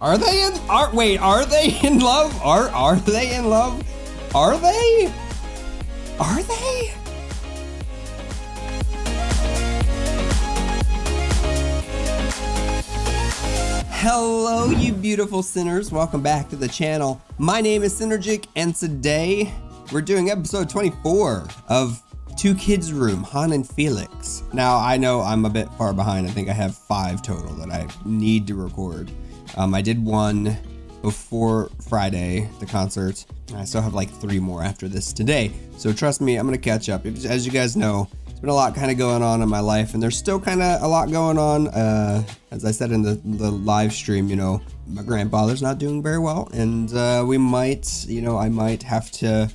Are they in? Are they in love? Are they in love? Are they? Are they? Hello, you beautiful sinners. Welcome back to the channel. My name is Psynergic, and today we're doing episode 24 of Tuki즈룸, Han and Felix. Now, I know I'm a bit far behind. I think I have 5 total that I need to record. I did one before Friday, the concert. I still have like 3 more after this today. So trust me, I'm gonna catch up. As you guys know, there's been a lot kind of going on in my life, and there's still kind of a lot going on. As I said in the live stream, you know, my grandfather's not doing very well, and we might, you know, I might have to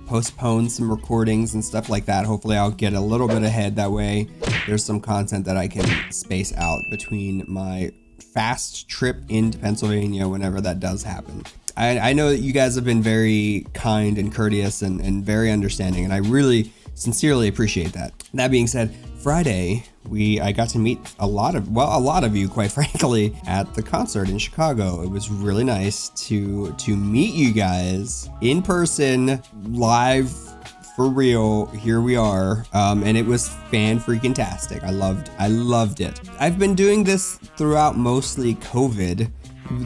postpone some recordings and stuff like that. Hopefully I'll get a little bit ahead. That way there's some content that I can space out between my fast trip into Pennsylvania whenever that does happen. I know that you guys have been very kind and courteous and very understanding, and I really sincerely appreciate that. That being said, Friday I got to meet a lot of you, quite frankly, at the concert in Chicago. It was really nice to meet you guys in person, live, for real. Here we are, and it was fan-freaking-tastic. I loved it. I've been doing this throughout mostly COVID.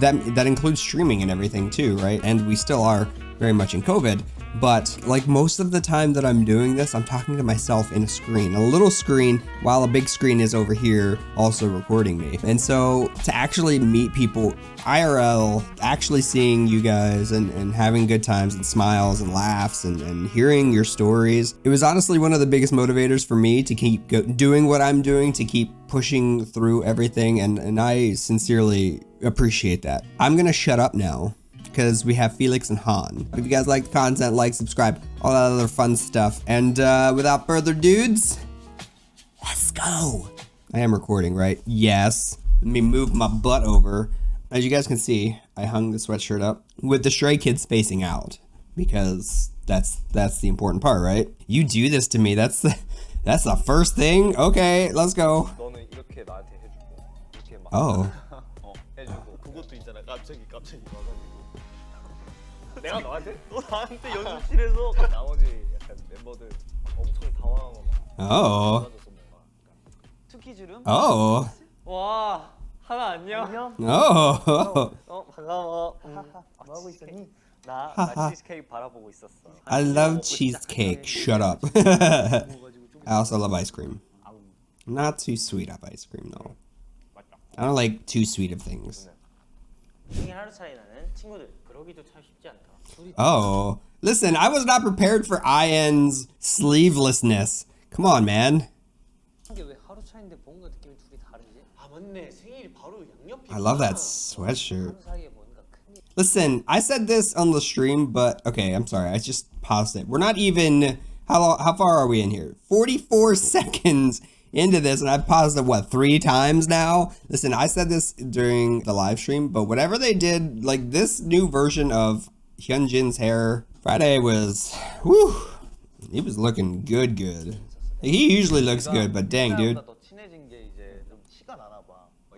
That includes streaming and everything too, right? And we still are very much in COVID. But like most of the time that I'm doing this, I'm talking to myself in a little screen, while a big screen is over here also recording me. And so to actually meet people IRL, actually seeing you guys and having good times and smiles and laughs and hearing your stories, it was honestly one of the biggest motivators for me to keep doing what I'm doing, to keep pushing through everything. And I sincerely appreciate that. I'm gonna shut up now, because we have Felix and Han. If you guys like the content, like, subscribe, all that other fun stuff. And without further dudes, let's go. I am recording, right? Yes. Let me move my butt over. As you guys can see, I hung the sweatshirt up with the Stray Kids facing out, because that's the important part, right? You do this to me. That's the first thing. Okay, let's go. Oh. 내가 너한테? 너 나한테 연습실에서 나머지 약간 멤버들 엄청 당황하고 막 투키즈룸? 와 하나 안녕? 반가워. 뭐 하고 있었니? 나 치즈케이크 바라보고 있었어. I love cheesecake. Shut up. I also love ice cream. Not too sweet of ice cream though. I don't like too sweet of things. 생일 하루 차이 나는 친구들 그러기도 참 쉽지 않다. Oh, listen, I was not prepared for IN's sleevelessness. Come on, man. 이게 왜 하루 차인데 뭔가 느낌이 둘이 다르지? 아 맞네, 생일이 바로 양옆이구나. I love that sweatshirt. Listen, I said this on the stream, but okay, I'm sorry. I just paused it. We're not even, how far are we in here? 44 seconds into this, and I've paused it, what, 3 times now? Listen, I said this during the live stream, but whatever they did, like this new version of Hyunjin's hair, Friday was, whew, he was looking good. He usually looks good, but dang, dude.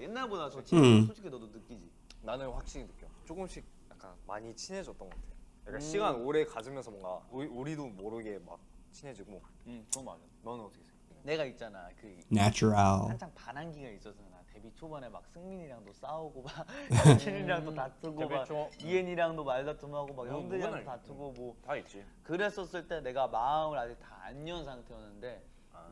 옛날보다 더 친해진 솔직히 너도 느끼지? 나는 확실히 느껴. 조금씩 약간 많이 친해졌던 것 같아. 약간 시간 오래 가지면서 뭔가 우리도 모르게 막 친해지고. 그건 맞아. 너는 어떻게 생각해? 내가 있잖아, 그 Natural. 한창 반항기가 있었잖아. 데뷔 초반에 막 승민이랑도 싸우고 막 현진이랑도 다투고 막 이엔이랑도 말다툼하고 막 형들이랑도 다투고 뭐 다 있지. 그랬었을 때 내가 마음을 아직 다 안 연 상태였는데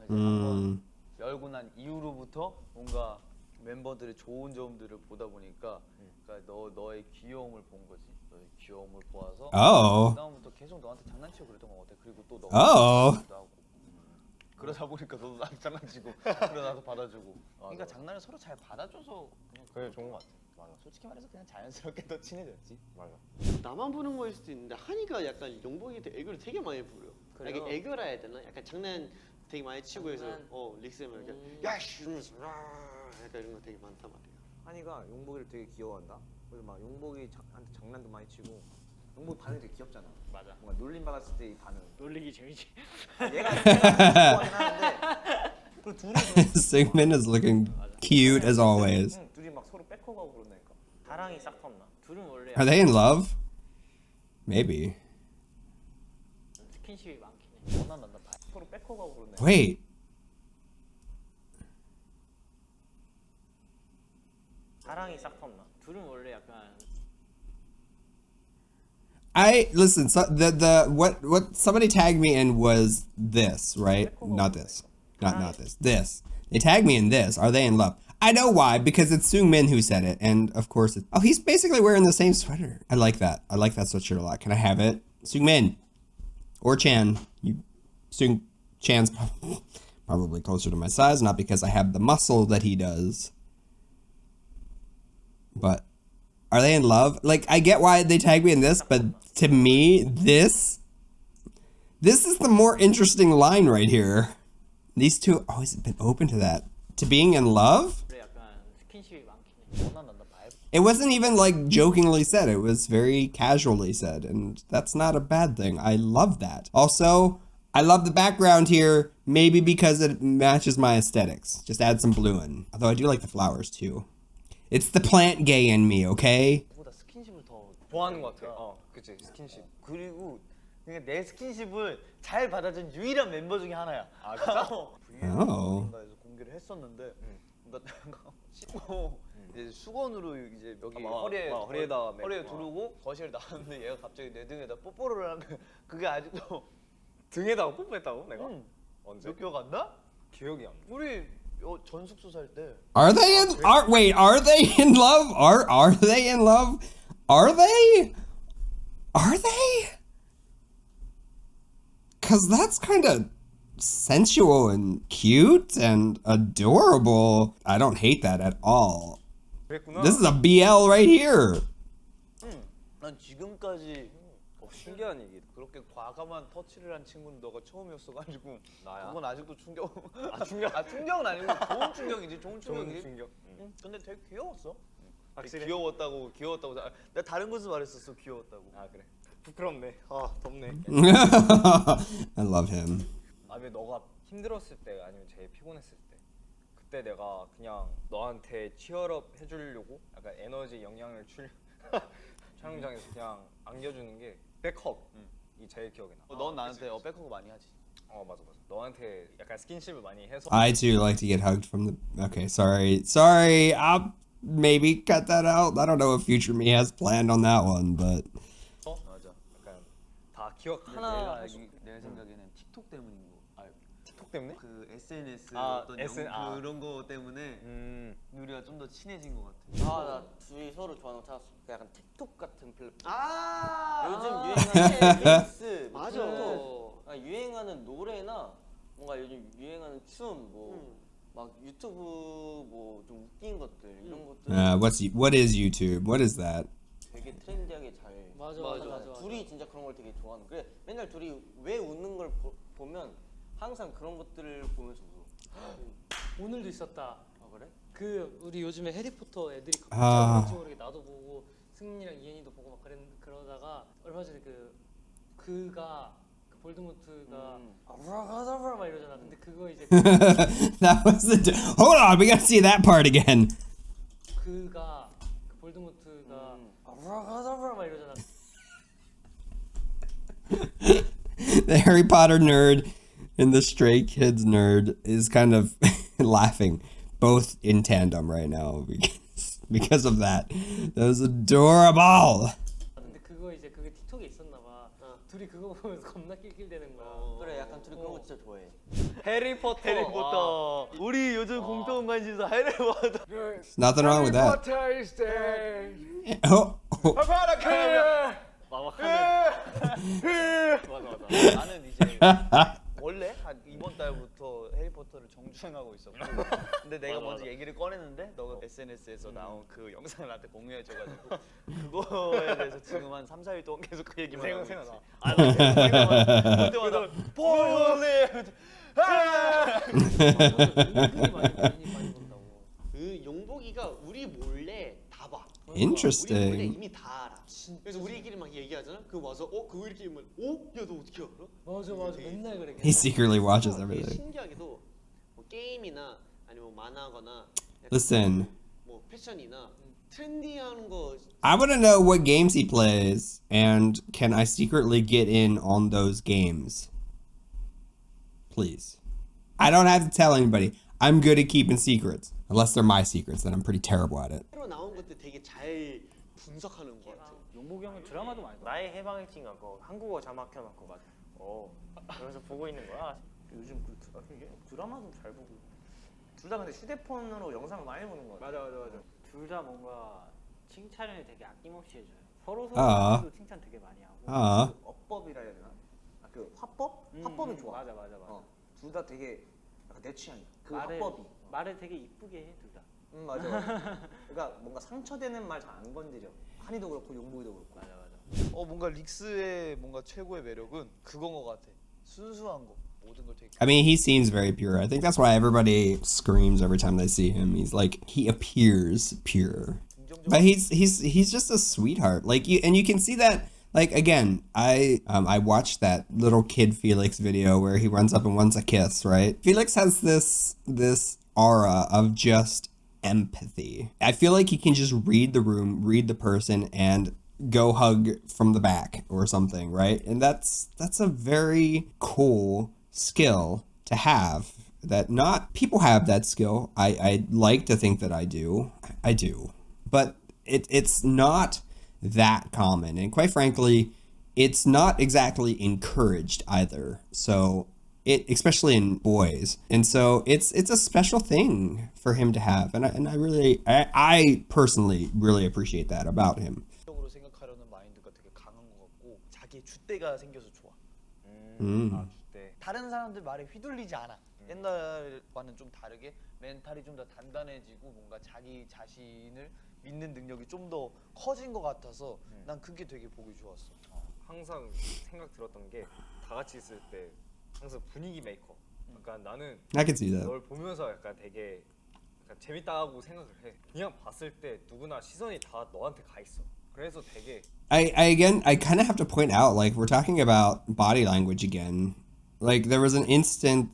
이제 한번 열고 난 이후로부터 뭔가 멤버들의 좋은 점들을 보다 보니까 그러니까 너의 귀여움을 본 거지. 너의 귀여움을 보아서 그다음부터 계속 너한테 장난치고 그랬던 것 같아. 그리고 또 너가 하고 그러다 보니까 너도 나한테 장난치고 그래 나도 받아주고. 그러니까 장난을 서로 잘 받아줘서 그냥 그게 좋은 것 같아. 맞아. 솔직히 말해서 그냥 자연스럽게 더 친해졌지. 맞아. 나만 부는 거일 수도 있는데 한이가 약간 용복이한테 애교를 되게 많이 부려. 그래요? 약간 애교라 해야 되나? 약간 장난 되게 많이 치고 해서 릭쌤을 이렇게 야씨 이러면서 약간 이런 거 되게 많단 말이야. 한이가 용복이를 되게 귀여워한다. 그래서 막 용복이한테 장난도 많이 치고. 용복이 반응이 되게 귀엽잖아. 맞아. 뭔가 놀림 받았을 때 이 반응. 놀리기 재미지. 얘가 좋아하긴 하는데 Sigmund is looking cute as always. 둘이 막 서로 백허그하고 그런다니까. 사랑이 싹 텄나? 둘은 원래 Are they in love? Maybe. 스킨십이 많긴 해. 원한다. 서로 백허가고 그러네. Wait. 사랑이 싹 텄나? 둘은 원래 약간 I listen. So what somebody tagged me in was this, right? Not this. Not this. This. They tagged me in this. Are they in love? I know why, because it's Seungmin who said it, and of course it's, oh, he's basically wearing the same sweater. I like that. I like that sweatshirt a lot. Can I have it? Seungmin or Chan. Chan's probably closer to my size, not because I have the muscle that he does. But are they in love? Like, I get why they tag me in this, but to me, this is the more interesting line right here. These two always been open to that. To being in love? 원래 약간 스킨십이 많긴 해. 원한다. It wasn't even like jokingly said. It was very casually said, and that's not a bad thing. I love that. Also, I love the background here, maybe because it matches my aesthetics. Just add some blue in. Although I do like the flowers too. It's the plant gay in me, okay? 보다 스킨십을 더 좋아하는 것 같아. 그치 스킨십. 그리고 그러니까 내 스킨십을 잘 받아준 유일한 멤버 중에 하나야. 아 진짜? Oh. 에서 공개를 했었는데 나 씻고 이제 수건으로 이제 여기 허리에다 허리에 두르고 거실 나왔는데 얘가 갑자기 내 등에다 뽀뽀를 한 거야. 그게 아직도 등에다가 뽀뽀했다고 내가? 응. 언제? 너 기억 안 나? 기억이 안 나. 우리 전 숙소 살 때. Are they in are they in love? Are they in love? Are they? Are they? Cause that's kind of sensual and cute and adorable. I don't hate that at all. 그랬구나. This is a BL right here. 난 지금까지 신기한 얘기. 그렇게 과감한 터치를 한 친구는 너가 처음이었어가지고 나야? 그건 아직도 충격. 충격. 충격은 아니고 좋은 충격이지. 좋은 충격이지. 충격. 응. 근데 되게 귀여웠어. 확실해? 귀여웠다고. 나 다른 곳에서 말했었어. 귀여웠다고. 아 그래. 부끄럽네. 아 덥네. I love him. 아 왜 너가 힘들었을 때 아니면 제일 피곤했을 때 그때 내가 그냥 너한테 치얼업 해주려고 약간 에너지 영향을 줄 촬영장에서 그냥 안겨주는 게 백허. 이 제일 기억에 나. 넌 나한테 백허그 많이 하지. 맞아. 너한테 약간 스킨십을 많이 해서. I too like to get hugged from the. Okay, sorry. I'll maybe cut that out. I don't know if future me has planned on that one, but. 맞아. 약간 다 기억 하나. 내 생각에는 틱톡 때문인 거. 틱톡 때문에? 그 SNS 어떤 그런 거 때문에 우리가 좀 더 친해진 것 같아. 나 둘이 서로 좋아하는 거 찾았어. 그 약간 틱톡 같은 플랫폼. 요즘 유행하는 릴스, 맞아. 유행하는 노래나 뭔가 요즘 유행하는 춤, 막 유튜브 뭐 좀 웃긴 것들 이런 것들. What is YouTube? What is that? 되게 트렌디하게 잘. 맞아. 둘이 진짜 그런 걸 되게 좋아하는. 그래 맨날 둘이 왜 웃는 걸 보면 항상 그런 것들을 보면서 웃어. 오늘도 있었다. 그래? 그 우리 요즘에 해리포터 애들이 아. 갑자기 모르게 나도 보고 승민이랑 이현이도 보고 막 그러다가 얼마 전에 그가 볼드모트가 아브라카다브라 막 이러잖아. 근데 그거 이제 That was the. Hold on, we gotta see that part again. 그가 볼드모트가 아브라카다브라 막 이러잖아. The Harry Potter nerd and the Stray Kids nerd is kind of laughing, both in tandem right now because of that. That was adorable. 근데 그거 이제 그게 틱톡에 있었나 봐. 둘이 그거 보면서 겁나 낄낄대는 거야. 그래 약간 둘이 그런 거 진짜 좋아해. 해리포터. 우리 요즘 공통 관심사 해리포터. There's nothing wrong with that. Oh. 나는 이제 원래 한 이번 달부터 해리포터를 정주행하고 있었고 근데 내가 먼저 얘기를 꺼냈는데 너가 SNS에서 나온 그 영상을 나한테 공유해줘가지고 그거에 대해서 지금 한 3, 4일 동안 계속 그 얘기만 하고 있지. 그때마다 볼리 은근히 많이 본다고. 그 용복이가 우리 몰래 다 봐. Interesting. 우리 몰래 이미 다 알아. 그래서 우리끼리 막 얘기하잖아. 그 와서 그거 이렇게 하면 야 너 어떻게 알아? 맞아 맨날 그래. He secretly watches 되게 everything. 신기하게도 뭐 게임이나 아니면 뭐 만화거나 약간 Listen. 뭐 패션이나 트렌디한 거 I want to know what games he plays, and can I secretly get in on those games? Please. I don't have to tell anybody. I'm good at keeping secrets. Unless they're my secrets, then I'm pretty terrible at it. 새로 나온 것들 되게 잘 분석하는 것 같아. 용복이 형은 드라마도 많이 봐. 나의 해방일진 갖고 한국어 자막 켜놓고 맞아. 그래서 보고 있는 거야. 요즘 드라마도 잘 보고. 둘 다 근데 휴대폰으로 영상을 많이 보는 거 같아. 맞아. 둘 다 뭔가 칭찬을 되게 아낌없이 해줘요. 서로 아. 서로 칭찬 되게 많이 하고. Uh, 어법이라 해야 되나? 그 화법? 화법이 좋아. 맞아. 둘 다 되게 약간 내 취향이야. 그 말을, 화법이. 말을 되게 이쁘게 해 둘 다. 맞아. 그러니까 뭔가 상처되는 말 잘 안 건드려. 한이도 그렇고 용복이도 그렇고. 맞아. 뭔가 릭스의 뭔가 최고의 매력은 그건 것 같아. 순수한 거. 모든 걸 되게 I mean, he seems very pure. I think that's why everybody screams every time they see him. He's like, he appears pure. But he's just a sweetheart. Like you can see that. Like again, I watched that little kid Felix video where he runs up and wants a kiss, right? Felix has this aura of just empathy. I feel like he can just read the room, read the person, and go hug from the back or something, right? And that's a very cool skill to have. That not people have that skill. I like to think that I do. I do. But it's not that common, and quite frankly, it's not exactly encouraged either. So especially in boys, and so it's a special thing for him to have, and I personally really appreciate that about him. 적으로 생각하려는 마인드가 되게 강한 것 같고 자기의 줏대가 생겨서 좋아. 네. 다른 사람들 말에 휘둘리지 않아. 옛날과는 좀 다르게 멘탈이 좀 더 단단해지고 뭔가 자기 자신을 믿는 능력이 좀 더 커진 것 같아서 난 그게 되게 보기 좋았어. 항상 생각 들었던 게 다 같이 있을 때 항상 분위기 메이커. 약간 나는 I can see that. 널 보면서 약간 되게 약간 재밌다고 생각을 해. 그냥 봤을 때 누구나 시선이 다 너한테 가 있어. 그래서 되게 I kind of have to point out, like, we're talking about body language again. Like, there was an instant,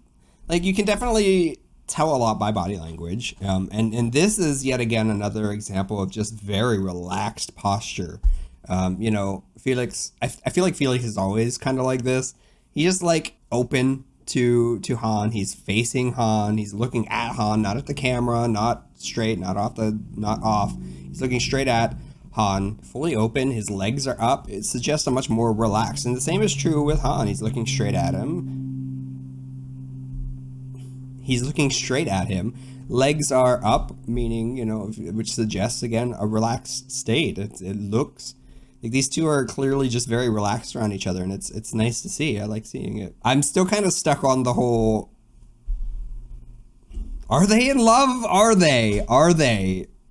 like, you can definitely tell a lot by body language. And this is yet again another example of just very relaxed posture. You know, Felix, I feel like Felix is always kind of like this. He's just like open to Han. He's facing Han. He's looking at Han, not at the camera, not straight, not off. He's looking straight at Han, fully open. His legs are up. It suggests a much more relaxed. And the same is true with Han. He's looking straight at him. He's looking straight at him. Legs are up, meaning, you know, which suggests, again, a relaxed state. It looks like these two are clearly just very relaxed around each other, and it's nice to see. I like seeing it. I'm still kind of stuck on the whole... Are they in love? Are they?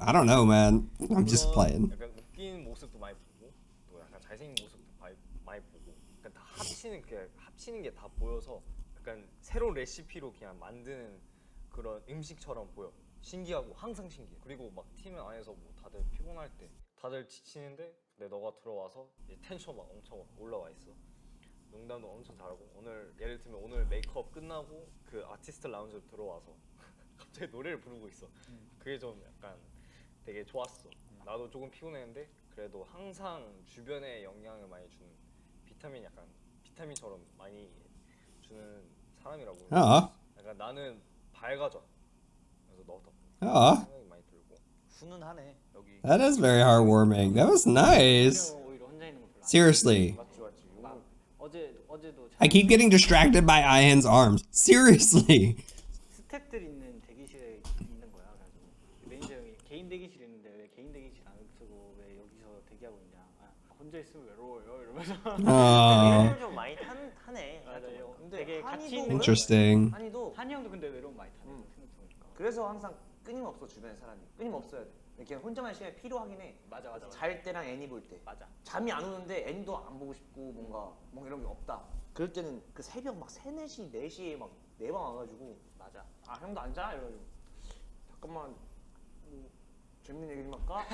I don't know, man. I'm just playing. 약간 웃긴 모습도 많이 보고 또 약간 잘생긴 모습도 많이 보고 약간 다 합치는 게 다 보여서 약간 새로운 레시피로 그냥 만드는 그런 음식처럼 보여. 신기하고 항상 신기해. 그리고 막 팀 안에서 뭐 다들 피곤할 때 다들 지치는데 근데 너가 들어와서 이제 텐션 막 엄청 올라와 있어. 농담도 엄청 잘하고 오늘 예를 들면 오늘 메이크업 끝나고 그 아티스트 라운지로 들어와서 갑자기 노래를 부르고 있어. 그게 좀 약간 되게 좋았어. 나도 조금 피곤했는데 그래도 항상 주변에 영향을 많이 주는 약간 비타민처럼 많이 주는 사람이라고. 약간 나는 밝아져. 그래서 너 덕분에 생각이 많이 들고. 훈훈하네 여기. That is very heartwarming. That was nice. 오히려 혼자 있는 거 별로 안 Seriously. 좋아. 어제도 I keep getting distracted by Ian's arms. Seriously. 스태프들 있는 대기실에 있는 거야. 그래서 매니저 형이 개인 대기실 있는데 왜 개인 대기실 안 쓰고 왜 여기서 대기하고 있냐. 혼자 있으면 외로워요 이러면서. 외로움을 좀 많이 타네. 맞아요. 근데 되게 같이 한이도 있는 Interesting. 한이도 한이 형도 근데 외로움 많이 타네. 생각해보니까. 그래서 항상 끊임없어 주변에 사람이 끊임없어야 돼. 이렇게 혼자만 시간이 필요하긴 해. 맞아. 잘 때랑 애니 볼 때. 맞아. 잠이 안 오는데 애니도 안 보고 싶고 뭔가 이런 게 없다. 그럴 때는 그 새벽 막 3, 4시, 4시에 막 내 방 와가지고 맞아. 아 형도 안 자? 이러가지고 잠깐만 뭐 재밌는 얘기 좀 할까?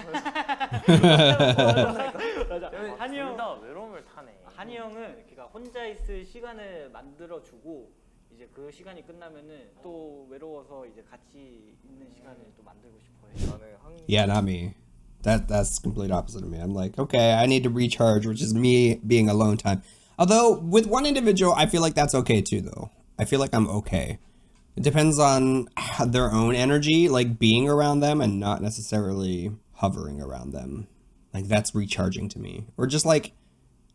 맞아. 한이 형. 둘다 외로움을 타네. 한이 형은 그러니까 혼자 있을 시간을 만들어 주고 이제 그 시간이 끝나면은 또 외로워서 이제 같이 있는 시간을 또 만들고 싶어해. 나는 항상 Yeah, not me. That's complete opposite of me. I'm like, okay, I need to recharge, which is me being alone time. Although with one individual, I feel like that's okay too, though. I feel like I'm okay. It depends on their own energy, like being around them and not necessarily hovering around them. Like that's recharging to me. Or just like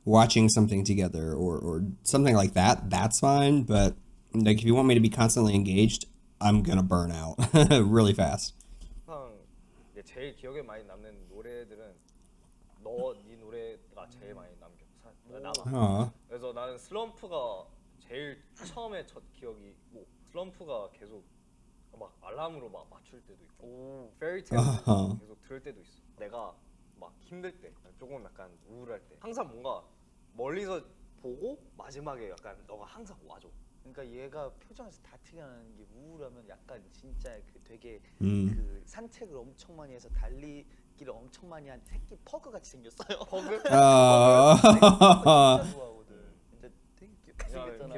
watching something together or something like that, that's fine. But like if you want me to be constantly engaged, I'm gonna burn out really fast. 항상 이제 제일 기억에 많이 남는 노래들은 네 노래가 제일 많이 남아. 그래서 나는 슬럼프가 제일 처음에 첫 기억이고 슬럼프가 계속 막 알람으로 막 맞출 때도 있고 페리테일 계속 들을 때도 있어. 내가 막 힘들 때 조금 약간 우울할 때 항상 뭔가 멀리서 보고 마지막에 약간 너가 항상 와줘. 그러니까 얘가 표정에서 다 티나는 게 우울하면 약간 진짜 그 되게 그 산책을 엄청 많이 해서 달리기를 엄청 많이 한 새끼 퍼그 같이 생겼어요. 퍼그? 진짜 좋아하거든. 근데 되게 귀엽게 생겼잖아.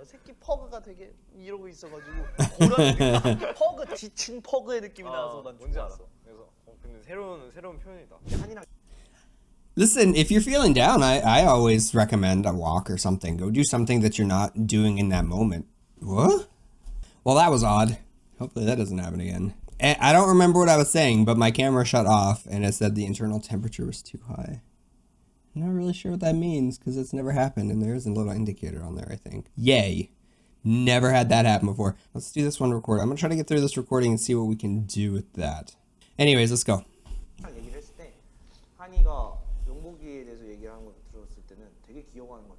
새끼 퍼그가 되게 이러고 있어가지고 그런 퍼그 지친 퍼그의 느낌이 나서 난 뭔지 알아. 좋았어. 그래서 근데 새로운 표현이다. 한이랑 Listen, if you're feeling down, I always recommend a walk or something. Go do something that you're not doing in that moment. What? Well, that was odd. Hopefully that doesn't happen again. And I don't remember what I was saying, but my camera shut off and it said the internal temperature was too high. I'm not really sure what that means because it's never happened and there is a little indicator on there, I think. Yay. Never had that happen before. Let's do this one record. I'm going to try to get through this recording and see what we can do with that. Anyways, let's go. 얘기를 했을 때 한이가 용복이에 대해서 얘기를 하는 걸 들었을 때는 되게 귀여워하는 것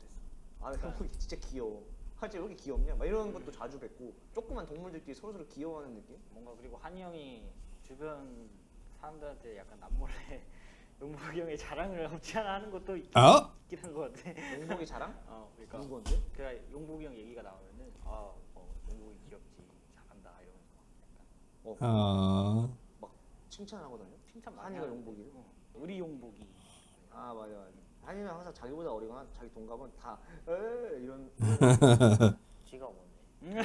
같았어. 아, 용복이 진짜 귀여워. 하지 왜 이렇게 귀엽냐? 막 이런 것도 자주 뵙고 조그만 동물들끼리 서로 귀여워하는 느낌? 뭔가 그리고 한이 형이 주변 사람들한테 약간 남몰래 용복이 형의 자랑을 없지 않아 하는 것도 있긴 한 것 같아. 용복이 자랑? 그러니까 누구한테? 그러니까 용복이 형 얘기가 나오면은 용복이 귀엽지 잘한다 이러면서 약간 막 칭찬하거든요. 칭찬 많이 한이가 하는데. 용복이를? 우리 용복이 아 맞아. 한이는 항상 자기보다 어리거나 자기 동갑은 다 이런 쥐가 뭐네.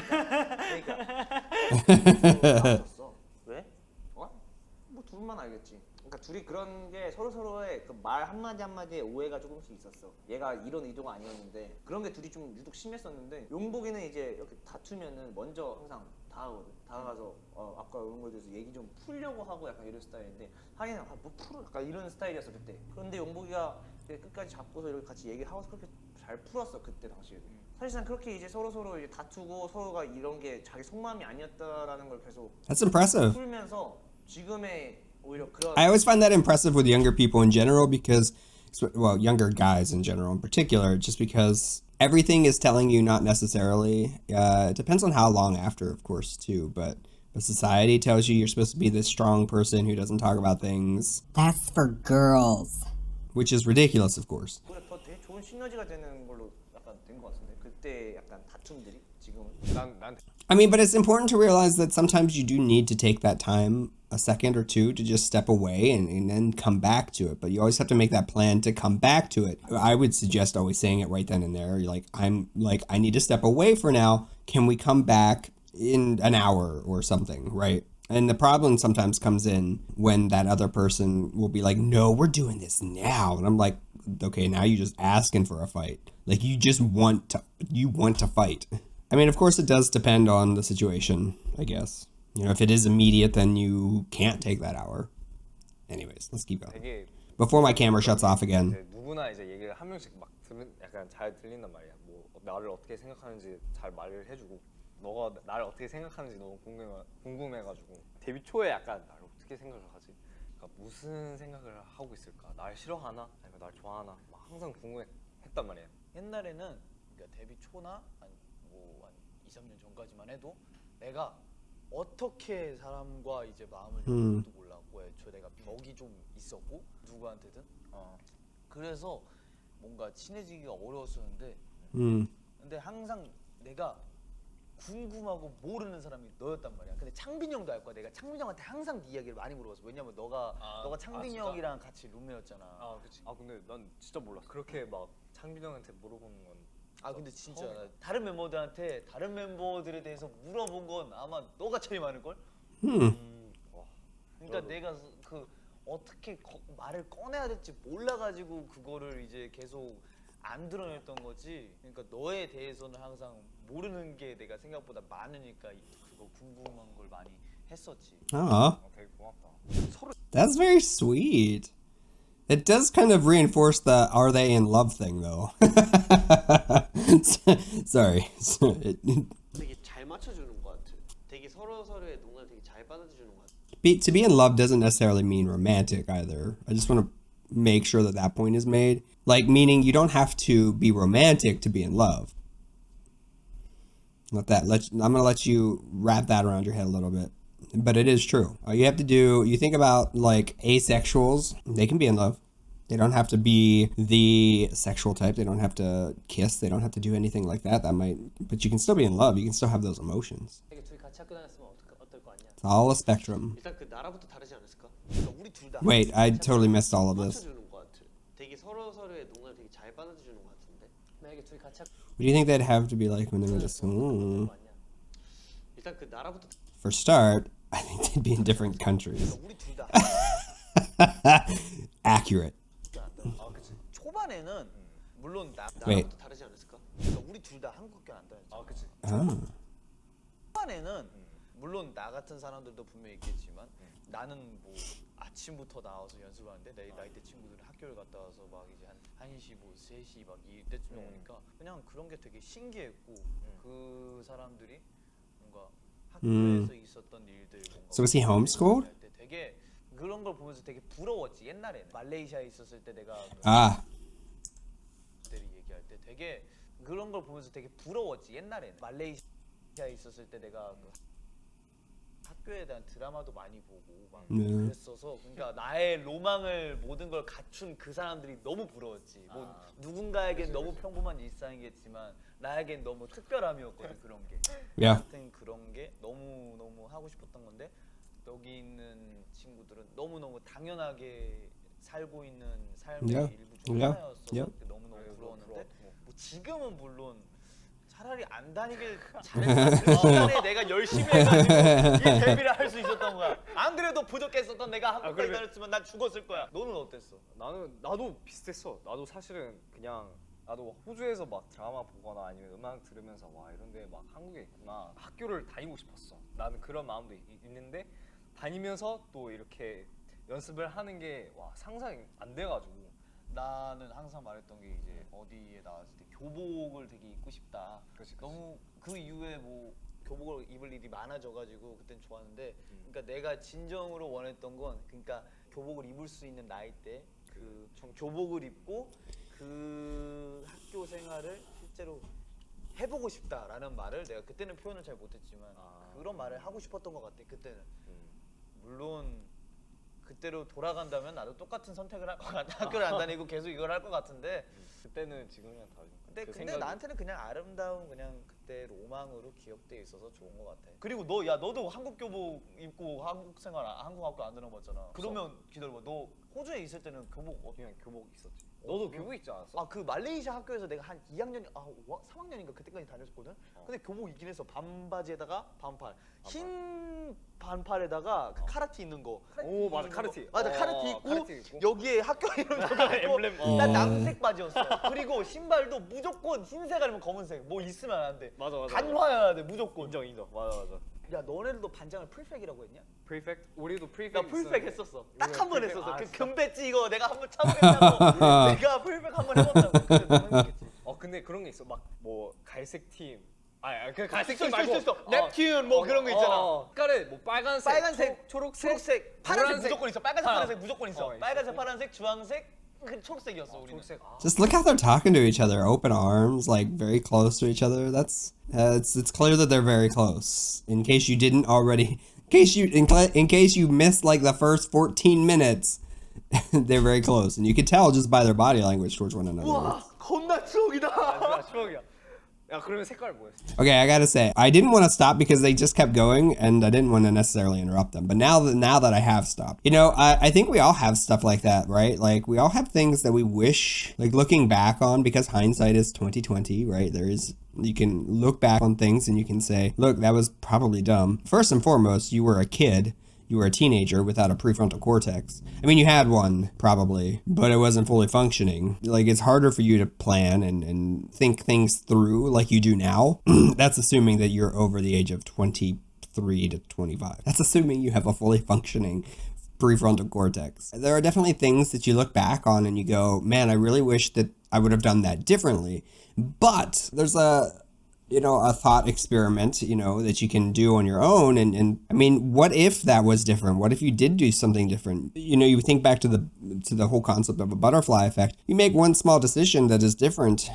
싸웠었어. 왜? 뭐 둘만 알겠지. 그러니까 둘이 그런 게 서로의 그 말 한마디 한마디에 오해가 조금씩 있었어. 얘가 이런 의도가 아니었는데 그런 게 둘이 좀 유독 심했었는데 용복이는 이제 이렇게 다투면은 먼저 항상 다가거든. 다가가서 아까 이런 거에 대해서 얘기 좀 풀려고 하고 약간 이런 스타일인데 한이는 뭐 풀어? 약간 이런 스타일이었어 그때. 그런데 용복이가 끝까지 잡고서 이렇게 같이 얘기하고서 그렇게 잘 풀었어 그때 당시에도. 사실상 그렇게 이제 서로 이제 다투고 서로가 이런 게 자기 속마음이 아니었다라는 걸 계속 That's impressive. 풀면서 지금의 오히려 그런 I always find that impressive with younger people in general because, well, younger guys in general in particular, just because everything is telling you not necessarily. It depends on how long after, of course, too. But society tells you you're supposed to be this strong person who doesn't talk about things. That's for girls. Which is ridiculous, of course. 그래 더 되게 좋은 시너지가 되는 걸로 약간 된 것 같은데 그때 약간 다툼들이 지금은 난 I mean, but it's important to realize that sometimes you do need to take that time, a second or two, to just step away and then come back to it. But you always have to make that plan to come back to it. I would suggest always saying it right then and there. You're like, I need to step away for now. Can we come back in an hour or something, right? And the problem sometimes comes in when that other person will be like, no, we're doing this now. And I'm like, okay, now you're just asking for a fight. Like you want to fight. I mean, of course, it does depend on the situation, I guess. You know, if it is immediate, then you can't take that hour. Anyways, let's keep going. 되게 Before my camera shuts off again. 이제 누구나 이제 얘기를 한 명씩 막 약간 잘 들린단 말이야. 뭐 나를 어떻게 생각하는지 잘 말을 해주고 너가 나를 어떻게 생각하는지 너무 궁금해가지고 데뷔 초에 약간 나를 어떻게 생각을 하지? 그러니까 무슨 생각을 하고 있을까? 날 싫어하나? 아니면 날 좋아하나? 막 항상 궁금했단 말이야. 옛날에는 그러니까 데뷔 초나 한 2, 3년 전까지만 해도 내가 어떻게 사람과 이제 마음을 여는 것도 몰랐고 애초에 내가 벽이 좀 있었고 누구한테든 그래서 뭔가 친해지기가 어려웠었는데 근데 항상 내가 궁금하고 모르는 사람이 너였단 말이야. 근데 창빈이 형도 알 거야. 내가 창빈이 형한테 항상 네 이야기를 많이 물어봤어. 왜냐면 너가 창빈이 형이랑 같이 룸메였잖아. 아, 그치. 아, 근데 난 진짜 몰랐어. 그렇게 막 창빈 형한테 물어보는 건. 근데 진짜 다른 멤버들한테 다른 멤버들에 대해서 물어본 건 아마 너가 제일 많을 걸. 그러니까 내가 그 어떻게 말을 꺼내야 될지 몰라가지고 그거를 이제 계속 안 드러냈던 거지. 그러니까 너에 대해서는 항상 모르는 게 내가 생각보다 많으니까 그거 궁금한 걸 많이 했었지. Oh, 되게 고맙다. that's very sweet. It does kind of reinforce the "are they in love" thing, though. Sorry. 되게 잘 맞춰주는 것 같아. 되게 서로의 농담을 되게 잘 받아주는 것 같아. To be in love doesn't necessarily mean romantic either. I just want to make sure that that point is made. Like, meaning you don't have to be romantic to be in love. I'm gonna let you wrap that around your head a little bit. But it is true. All you have to do, you think about like asexuals, they can be in love. They don't have to be the sexual type. They don't have to kiss. They don't have to do anything like that. But you can still be in love. You can still have those emotions. 되게 둘이 같이 학교 다녔으면 어떨 거 아니야? It's all a spectrum. 일단 그 나라부터 다르지 않았을까? 그러니까 우리 둘 다 Wait, I totally missed all of this. 맞춰주는 것 같아. 되게 서로의 농담을 되게 잘 받아주는 것 같은데. 만약에 둘이 같이 학교 What do you think they'd have to be like when they were just? 다녔으면 어떨 거 아니야? 일단 그 나라부터 For start, I think they'd be in different countries. 그러니까 우리 둘 다 Accurate. 아, 그치. 초반에는 물론 Wait. 나라부터 다르지 않았을까? 그러니까 우리 둘 다 한국교 안 다녔지. 아 그치. Oh. 초반에는 물론 나 같은 사람들도 분명히 있겠지만 나는 뭐 아침부터 나와서 연습을 하는데 내 나이 때 친구들은 학교를 갔다 와서 막 이제 한 1시 뭐 3시 막 이때쯤 오니까 그냥 그런 게 되게 신기했고 그 사람들이 뭔가 학교에서 있었던 일들 뭔가 So was he homeschooled? 할 때 되게 그런 걸 보면서 되게 부러웠지. 옛날에는 말레이시아에 있었을 때 내가 Ah. 그때를 얘기할 때 되게 그런 걸 보면서 되게 부러웠지. 옛날에는 말레이시아에 있었을 때 내가 그 학교에 대한 드라마도 많이 보고 막 그랬어서 그러니까 나의 로망을 모든 걸 갖춘 그 사람들이 너무 부러웠지. 뭐 누군가에겐 너무 평범한 일상이겠지만 나에겐 너무 특별함이었거든 그런 게. Yeah. 하여튼 그런 게 너무 하고 싶었던 건데 여기 있는 친구들은 너무 당연하게 살고 있는 삶의 Yeah. 일부 중 Yeah. 하나였어서 Yeah. 너무 부러웠는데 뭐 지금은 물론 차라리 안 다니길 잘했어. 그 시간에 내가 열심히 해가지고 이 데뷔를 할 수 있었던 거야. 안 그래도 부족했었던 내가 한국까지 다녔으면 난 죽었을 거야. 너는 어땠어? 나도 비슷했어. 나도 사실은 그냥 나도 호주에서 막 드라마 보거나 아니면 음악 들으면서 와 이런데 막 한국에 있구나. 학교를 다니고 싶었어. 나는 그런 마음도 있는데 다니면서 또 이렇게 연습을 하는 게 와 상상이 안 돼가지고 나는 항상 말했던 게 이제 어디에 나왔을 때 교복을 되게 입고 싶다. 그치. 너무 그 이후에 뭐 교복을 입을 일이 많아져가지고 그땐 좋았는데, 그러니까 내가 진정으로 원했던 건 그러니까 교복을 입을 수 있는 나이 때 그 교복을 입고 그 학교 생활을 실제로 해보고 싶다라는 말을 내가 그때는 표현을 잘 못했지만 그런 말을 하고 싶었던 것 같아. 그때는 물론 그때로 돌아간다면 나도 똑같은 선택을 할 것 같아. 학교를 안 다니고 계속 이걸 할 것 같은데 그때는 지금이랑 다르니까. 근데 나한테는 그냥 아름다운 그냥 그때 로망으로 기억돼 있어서 좋은 것 같아. 그리고 너도 한국 교복 입고 한국 생활 한국 학교 안 들어봤잖아. 그러면 기다려봐. 너 호주에 있을 때는 그냥 교복 있었지. 너도 교복 입지 않았어? 그 말레이시아 학교에서 내가 한 2학년 3학년인가 그때까지 다녔거든. 근데 교복 입긴 했어. 반바지에다가 반팔. 흰 반팔에다가 그 카라티 있는 거. 오 맞아 카르티. 맞아 카라티 입고 여기에 학교 이름 적어있고 엠블렘. 난 남색 바지였어. 그리고 신발도 무조건 흰색 아니면 검은색 뭐 있으면 안 돼. 맞아. 단화여야 돼 무조건. 인정. 맞아. 야 너네들도 반장을 프리팩이라고 했냐? 프리팩트? 우리도 프리팩트. 나 프리팩 했었어. 딱 우리가 한 번 프리팩- 했었어. 그 진짜? 금배지 이거 내가 한 번 참고했다고. 내가 프리팩 한 번 해봤다고. 그래 너무 힘들겠지. 근데 그런 게 있어. 막 뭐 갈색 팀. 그 갈색 팀 말고. 있어. 넵튠 뭐 그런 거 있잖아. 색깔에 뭐 빨간색, 초록색, 파란색 노란색. 무조건 있어. 빨간색, 파란색 무조건 있어. 있어. 빨간색, 파란색, 주황색, 그 초록색이었어 우리는. 초록색. Just look how they're talking to each other, open arms, like very close to each other. That's it's clear that they're very close. In case you didn't already, in case you missed like the first 14 minutes, they're very close, and you could tell just by their body language towards one another. 와 겁나 추억이다. 추억이야. 야 그러면 색깔 뭐였어? Okay, I gotta say, I didn't want to stop because they just kept going, and I didn't want to necessarily interrupt them. But now that I have stopped, I think we all have stuff like that, right? Like we all have things that we wish, like looking back on, because hindsight is 20/20, right? You can look back on things and you can say, look, that was probably dumb. First and foremost, you were a kid. you were a teenager without a prefrontal cortex. I mean, you had one probably, but it wasn't fully functioning. Like, it's harder for you to plan and think things through like you do now. That's assuming that you're over the age of 23 to 25. That's assuming you have a fully functioning prefrontal cortex. There are definitely things that you look back on and you go, man, I really wish that I would have done that differently. But there's a thought experiment, that you can do on your own. And I mean, what if that was different? What if you did do something different? You think back to the whole concept of a butterfly effect. You make one small decision that is different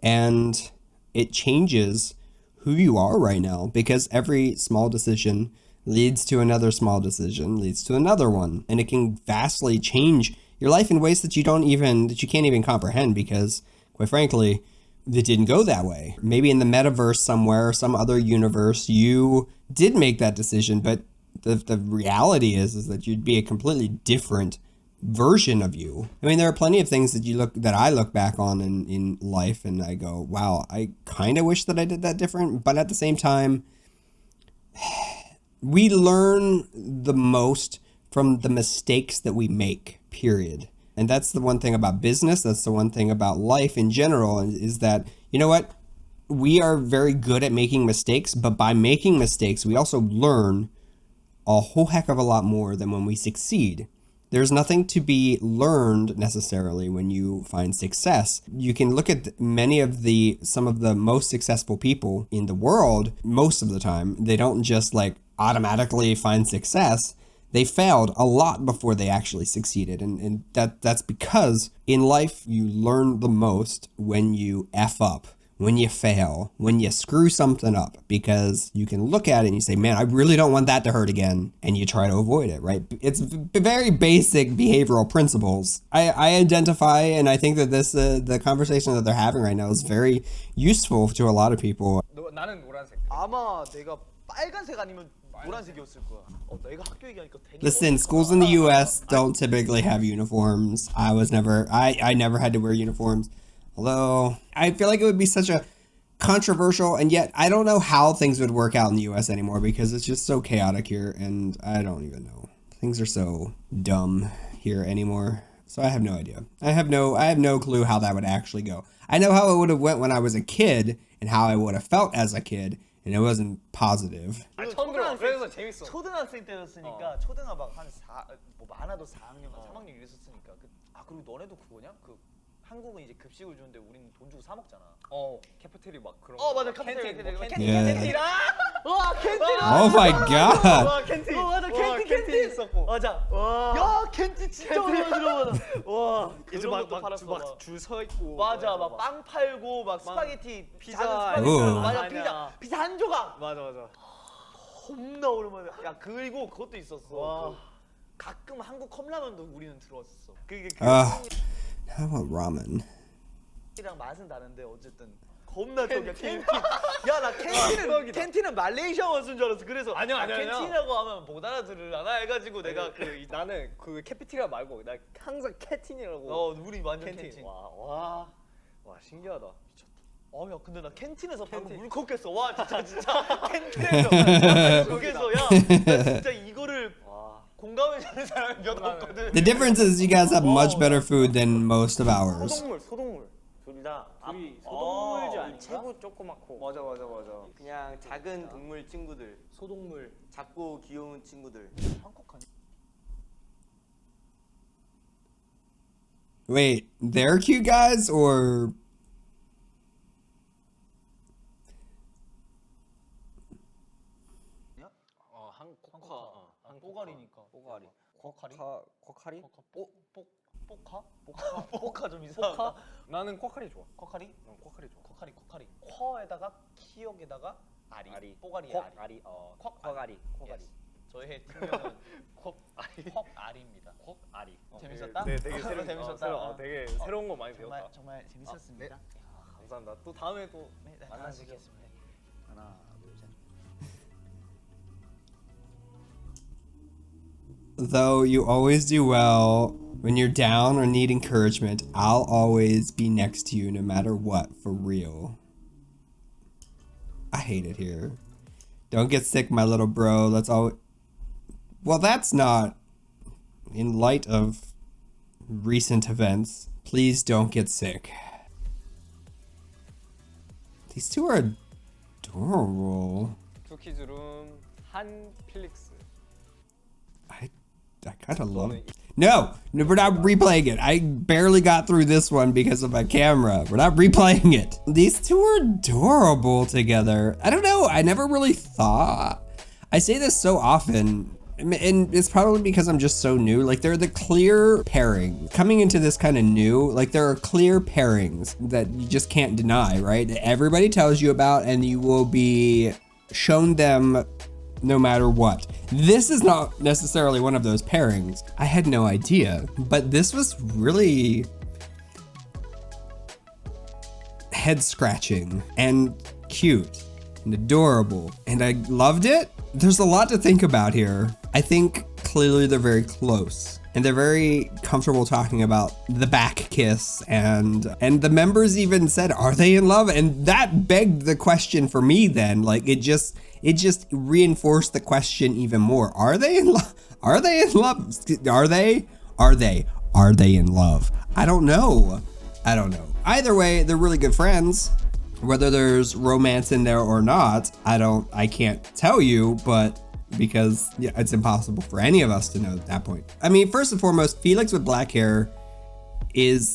and it changes who you are right now, because every small decision leads to another small decision, leads to another one. And it can vastly change your life in ways that you can't even comprehend, because quite frankly, it didn't go that way. Maybe in the metaverse somewhere, some other universe, you did make that decision, but the reality is that you'd be a completely different version of you. I mean, there are plenty of things that I look back on in life and I go, wow, I kind of wish that I did that different. But at the same time, we learn the most from the mistakes that we make, period. And that's the one thing about business. That's the one thing about life in general, is that, you know what? We are very good at making mistakes, but by making mistakes, we also learn a whole heck of a lot more than when we succeed. There's nothing to be learned necessarily when you find success. You can look at some of the most successful people in the world. Most of the time, they don't just automatically find success. They failed a lot before they actually succeeded. And that's because in life, you learn the most when you F up, when you fail, when you screw something up, because you can look at it and you say, man, I really don't want that to hurt again. And you try to avoid it, right? It's very basic behavioral principles. I identify, and I think that the conversation that they're having right now is very useful to a lot of people. 나는 노란색. 아마 내가 빨간색 아니면 노란색이었을 거야. 내가 학교 얘기하니까 되게 Listen, schools in the US don't typically have uniforms. I never had to wear uniforms. Although I feel like it would be such a controversial, and yet I don't know how things would work out in the US anymore, because it's just so chaotic here, and I don't even know. Things are so dumb here anymore. So I have no idea. I have no clue how that would actually go. I know how it would have went when I was a kid and how I would have felt as a kid. And it wasn't positive. 처음 들어. 그래서 재밌어. 초등학생 때였으니까 초등학 막한 4, 뭐 많아도 4학년, 3학년 이랬었으니까. 그리고 너네도 그거냐? 한국은 이제 급식을 주는데 우리는 돈 주고 사 먹잖아. 캐피테리 막 그런. 맞아. 캔틴. 와 캔틴. Oh my god. 와 캔틴. 맞아 캔틴 있었고. 맞아. 야 캔틴 진짜 오랜만에 들어보다. 와 이제 막줄 서 있고. 맞아 막 빵 팔고 막 스파게티 피자. 맞아 피자 한 조각. 맞아. 겁나 오랜만에. 야 그리고 그것도 있었어. 와. 가끔 한국 컵라면도 우리는 들어왔었어. 그게 I want ramen. 이랑 맛은 다른데 어쨌든 겁나 적이야 캔틴. 야나 캔틴은 말레이시아 원수인 줄 알았어. 그래서 아니야. 캔틴이라고 하면 못 알아들으려나 해가지고 내가 나는 그 캐피테리아 말고 나 항상 캔틴이라고. 우리 완전 캔틴. 와 신기하다. 미쳤다. 야 근데 나 캔틴에서 방금 울컥했어. 와 진짜 캔틴에서 거기서 나 진짜 이거를 공감해주는 사람이 몇 없거든. The difference is you guys have much better food than most of ours. 소동물 둘 다. 소동물지 아닌가? 체구 조그맣고. 맞아. 그냥 작은 동물 친구들. 소동물. 작고 귀여운 친구들. 한국 아니? Wait, they're cute guys or? 뽀가리니까. 쿼카리? 뽀카 좀 이상하다. 나는 쿼카리 좋아. 쿼카리? 쿼카리 좋아. 쿼카리. 쿼에다가 키역에다가 아리. 뽀가리 아리. 쿼가리. 저의 팀명은 쿼아리입니다. 쿼아리. 재밌었다? 네, 되게 재밌었다. 되게 새로운 거 많이 배웠다. 정말 재밌었습니다. 감사합니다. 또 다음에 또 만나시겠습니다. 하나, 둘, 셋. Though you always do well, when you're down or need encouragement, I'll always be next to you no matter what, for real. I hate it here. Don't get sick, my little bro. Let's all Well, that's not, in light of recent events, please don't get sick. These two are adorable. 투키즈룸 한 필릭스. I kind of love it. No, we're not replaying it. I barely got through this one because of my camera. We're not replaying it. These two are adorable together. I don't know. I never really thought. I say this so often, and it's probably because I'm just so new. Like, they're the clear pairing. Coming into this kind of new, like, there are clear pairings that you just can't deny, right? That everybody tells you about, and you will be shown them no matter what. This is not necessarily one of those pairings. I had no idea, but this was really head scratching and cute and adorable, and I loved it. There's a lot to think about here. I think clearly they're very close, and they're very comfortable talking about the back kiss, and the members even said, are they in love? And that begged the question for me then. Like, it just reinforced the question even more. Are they in love? Are they in love? Are they in love? I don't know. Either way, they're really good friends. Whether there's romance in there or not, I can't tell you, but because yeah, it's impossible for any of us to know at that point. I mean, first and foremost, Felix with black hair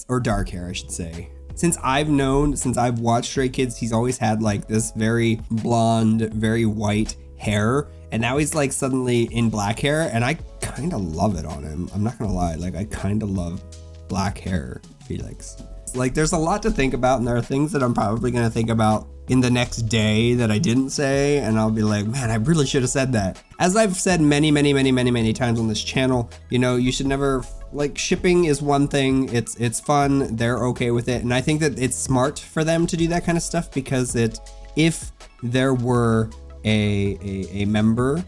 or dark hair, I should say. Since I've watched Stray Kids, he's always had like this very blonde, very white hair. And now he's like suddenly in black hair, and I kind of love it on him. I'm not gonna lie, like I kind of love black hair Felix. Like, there's a lot to think about, and there are things that I'm probably gonna think about in the next day that I didn't say, and I'll be like, man, I really should have said that. As I've said many times on this channel, you know, you should never, like, shipping is one thing, it's fun, they're okay with it, and I think that it's smart for them to do that kind of stuff, because if there were a member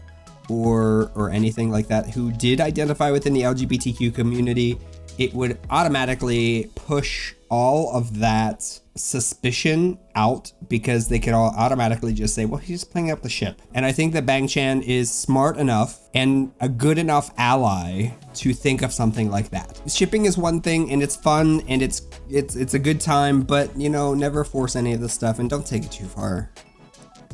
or anything like that who did identify within the LGBTQ community, it would automatically push all of that suspicion out, because they could all automatically just say, well, he's playing up the ship. And I think that Bang Chan is smart enough and a good enough ally to think of something like that. Shipping is one thing, and it's fun, and it's a good time, but you know, never force any of this stuff, and don't take it too far.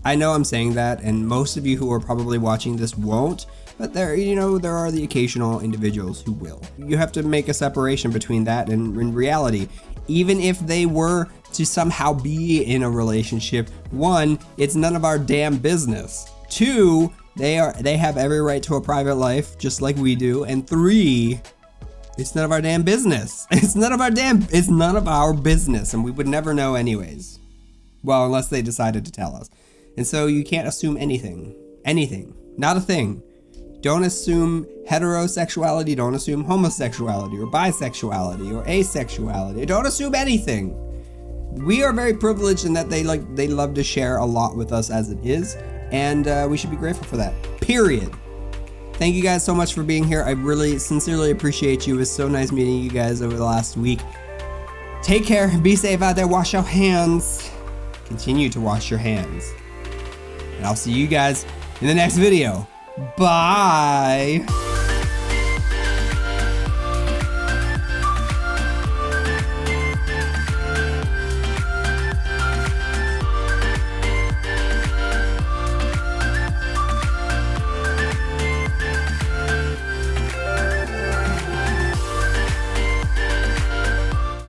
I know I'm saying that, and most of you who are probably watching this won't, but there are the occasional individuals who will. You have to make a separation between that and in reality. Even if they were to somehow be in a relationship, 1, it's none of our damn business. 2, they have every right to a private life, just like we do. And 3, it's none of our damn business. It's none of our business, and we would never know anyways. Well, unless they decided to tell us. And so you can't assume anything. Not a thing. Don't assume heterosexuality, don't assume homosexuality or bisexuality or asexuality. Don't assume anything. We are very privileged in that they love to share a lot with us as it is, and we should be grateful for that. Period. Thank you guys so much for being here. I really sincerely appreciate you. It was so nice meeting you guys over the last week. Take care, be safe out there, wash your hands. Continue to wash your hands. And I'll see you guys in the next video. Bye.